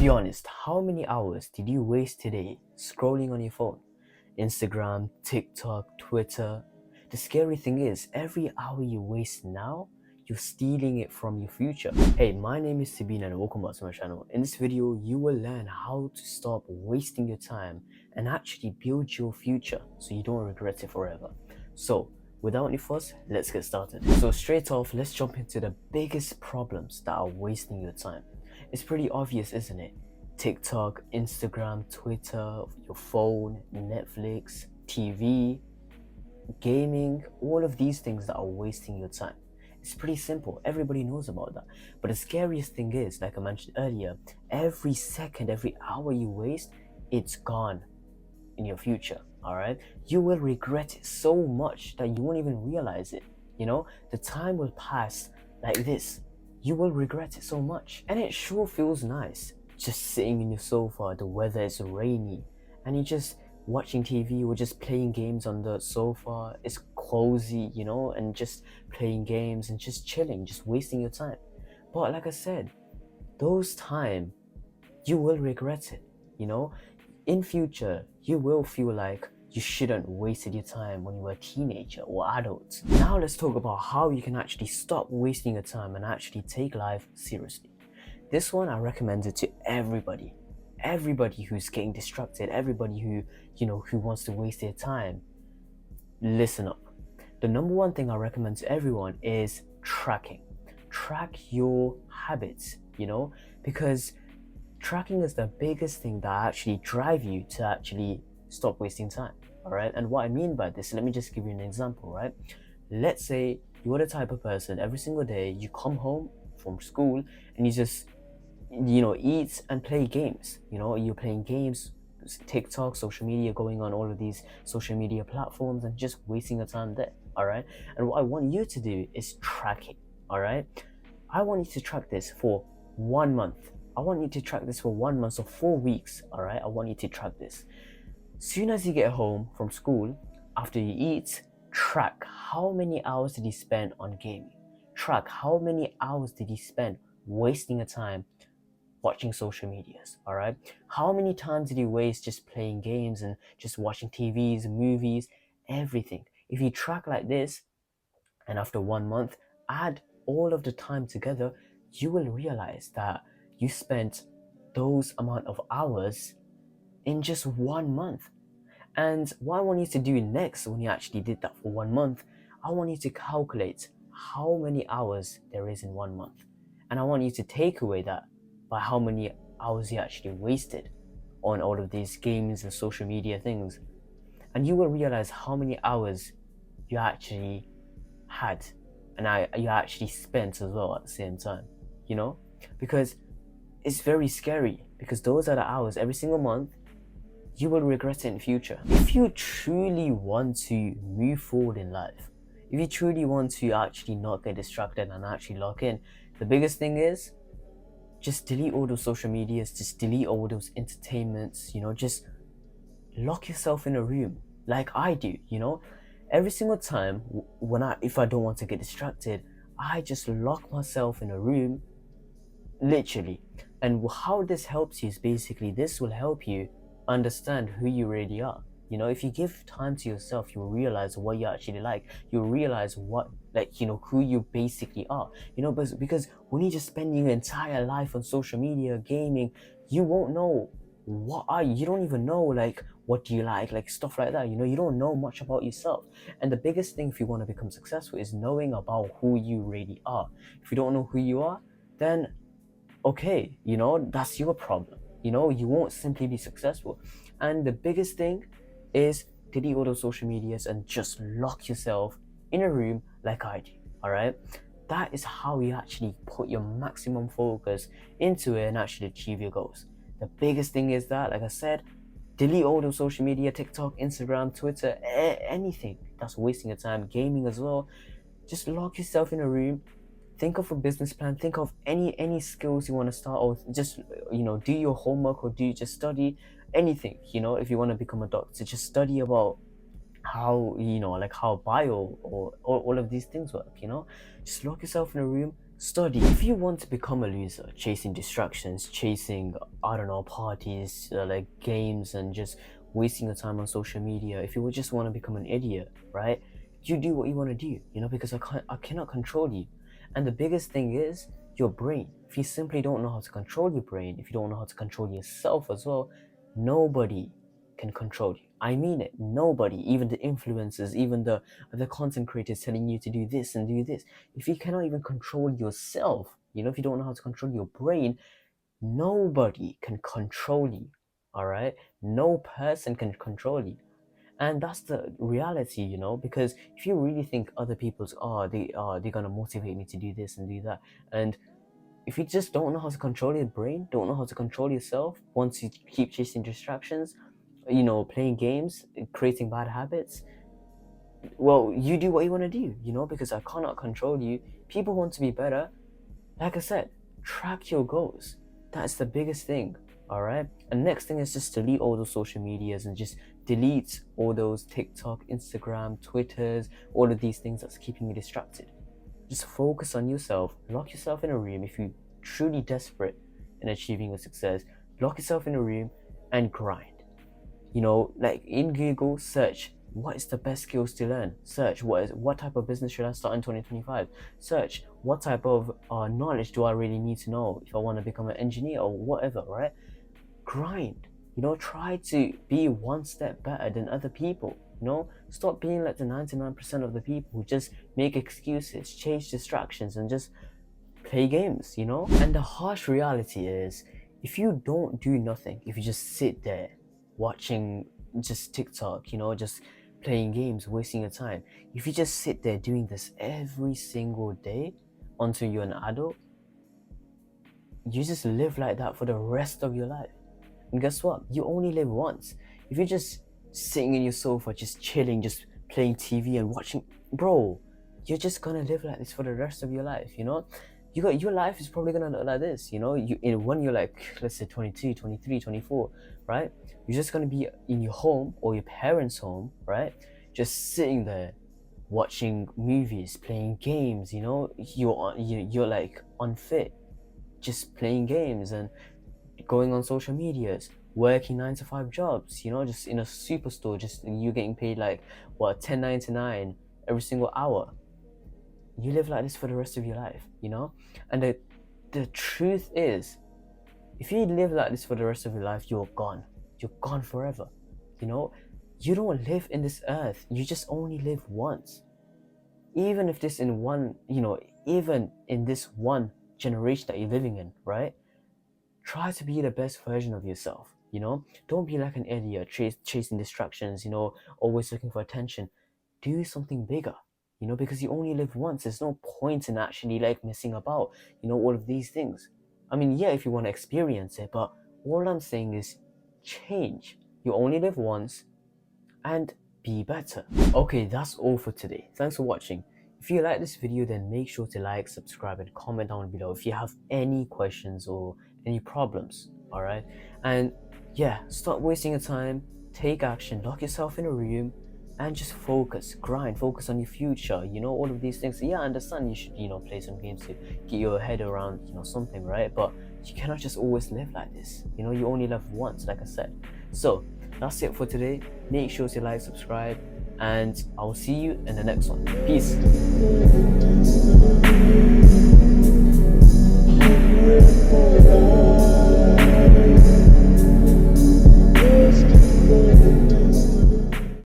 Be honest, how many hours did you waste today scrolling on your phone? Instagram, TikTok, Twitter. The scary thing is, every hour you waste now, you're stealing it from your future. Hey, my name is Sabine and welcome back to my channel. In this video, you will learn how to stop wasting your time and actually build your future so you don't regret it forever. So, without any fuss, let's get started. So straight off, let's jump into the biggest problems that are wasting your time. It's pretty obvious, isn't it? TikTok, Instagram, Twitter, your phone, Netflix, TV, gaming, all of these things that are wasting your time. It's pretty simple. Everybody knows about that. But the scariest thing is, like I mentioned earlier, every second, every hour you waste, it's gone in your future. All right, you will regret it so much that you won't even realize it. You know, the time will pass like this. You will regret it so much, and it sure feels nice just sitting in your sofa. The weather is rainy, and you're just watching TV or just playing games on the sofa. It's cozy, you know, and just playing games and just chilling, just wasting your time. But like I said, those time you will regret it. You know, in future you will feel like you shouldn't wasted your time when you were a teenager or adult. Now let's talk about how you can actually stop wasting your time and actually take life seriously. This one I recommend it to everybody. Everybody who's getting distracted, everybody who wants to waste their time. Listen up. The number one thing I recommend to everyone is tracking. Track your habits, because tracking is the biggest thing that actually drive you to actually stop wasting time. All right, and what I mean by this, let me just give you an example. Right, let's say you're the type of person every single day you come home from school and you just eat and play games. You're playing games, TikTok, social media, going on all of these social media platforms and just wasting your time there. All right, and what I want you to do is track it. All right, I want you to track this for 1 month. I want you to track this for 1 month or 4 weeks. All right, I want you to track this. Soon as you get home from school, after you eat, track how many hours did you spend on gaming. Track how many hours did you spend wasting your time watching social medias. All right, how many times did you waste just playing games and just watching TVs, movies, everything. If you track like this, and after 1 month, add all of the time together, you will realize that you spent those amount of hours in just 1 month. And what I want you to do next, when you actually did that for 1 month, I want you to calculate how many hours there is in 1 month. And I want you to take away that by how many hours you actually wasted on all of these games and social media things. And you will realize how many hours you actually had and you actually spent as well at the same time, because it's very scary, because those are the hours every single month you will regret it in future. If you truly want to move forward in life, if you truly want to actually not get distracted and actually lock in, the biggest thing is just delete all those social medias, just delete all those entertainments, just lock yourself in a room like I do. Every single time if I don't want to get distracted, I just lock myself in a room, literally. And how this helps you is basically this will help you understand who you really are. If you give time to yourself, you'll realize what you actually like. You'll realize who you basically are. Because when you just spend your entire life on social media, gaming, you won't know you don't even know what do you like stuff like that. You don't know much about yourself. And the biggest thing if you want to become successful is knowing about who you really are. If you don't know who you are, then okay, that's your problem. You won't simply be successful. And the biggest thing is delete all those social medias and just lock yourself in a room like I do. All right, that is how you actually put your maximum focus into it and actually achieve your goals. The biggest thing is that, like I said, delete all those social media, TikTok, Instagram, Twitter, anything that's wasting your time, gaming as well. Just lock yourself in a room. Think of a business plan. Think of any skills you want to start, or just do your homework, or do you just study anything. If you want to become a doctor, just study about how how bio or all of these things work. Just lock yourself in a room, Study. If you want to become a loser, chasing distractions, chasing, I don't know, parties, like games, and just wasting your time on social media, if you would just want to become an idiot, right? You do what you want to do, because I cannot control you. And the biggest thing is your brain. If you simply don't know how to control your brain, if you don't know how to control yourself as well, nobody can control you. I mean it. Nobody, even the influencers, even the content creators telling you to do this and do this. If you cannot even control yourself, if you don't know how to control your brain, nobody can control you. All right? No person can control you. And that's the reality, because if you really think other people's they're gonna motivate me to do this and do that, and if you just don't know how to control your brain, don't know how to control yourself, once you keep chasing distractions, playing games, creating bad habits, well, you do what you want to do, because I cannot control you. People want to be better. Like I said, track your goals. That's the biggest thing. All right. And next thing is just delete all those social medias and just delete all those TikTok, Instagram, Twitters, all of these things that's keeping you distracted. Just focus on yourself. Lock yourself in a room if you're truly desperate in achieving your success. Lock yourself in a room and grind. Like in Google, search what is the best skills to learn. Search what type of business should I start in 2025. Search what type of knowledge do I really need to know if I want to become an engineer or whatever, right? Grind. Try to be one step better than other people. Stop being like the 99% of the people who just make excuses, chase distractions, and just play games, And the harsh reality is, if you don't do nothing, if you just sit there watching just TikTok, just playing games, wasting your time, if you just sit there doing this every single day until you're an adult, you just live like that for the rest of your life. And guess what? You only live once. If you're just sitting in your sofa, just chilling, just playing TV and watching, bro, you're just gonna live like this for the rest of your life, your life is probably gonna look like this, when you're like, let's say 22, 23, 24, right? You're just gonna be in your home or your parents' home, right? Just sitting there watching movies, playing games, you're like unfit, just playing games and going on social medias, working 9-to-5 jobs, just in a superstore, just you getting paid like what, $10.99 every single hour. You live like this for the rest of your life, and the truth is, if you live like this for the rest of your life, you're gone forever. You don't live in this earth, you just only live once. Even if this in one, even in this one generation that you're living in, right? Try to be the best version of yourself. Don't be like an idiot chasing distractions, always looking for attention. Do something bigger, because you only live once. There's no point in actually like missing about, all of these things. I mean, yeah, if you want to experience it, but all I'm saying is change. You only live once, and be better. Okay, that's all for today. Thanks for watching. If you like this video, then make sure to like, subscribe, and comment down below if you have any questions or any problems. All right, and yeah, stop wasting your time, take action, lock yourself in a room, and just focus, grind, focus on your future, all of these things. Yeah, I understand you should, play some games to get your head around, something, right? But you cannot just always live like this. You only live once, like I said. So that's it for today. Make sure to like, subscribe, and I'll see you in the next one. Peace.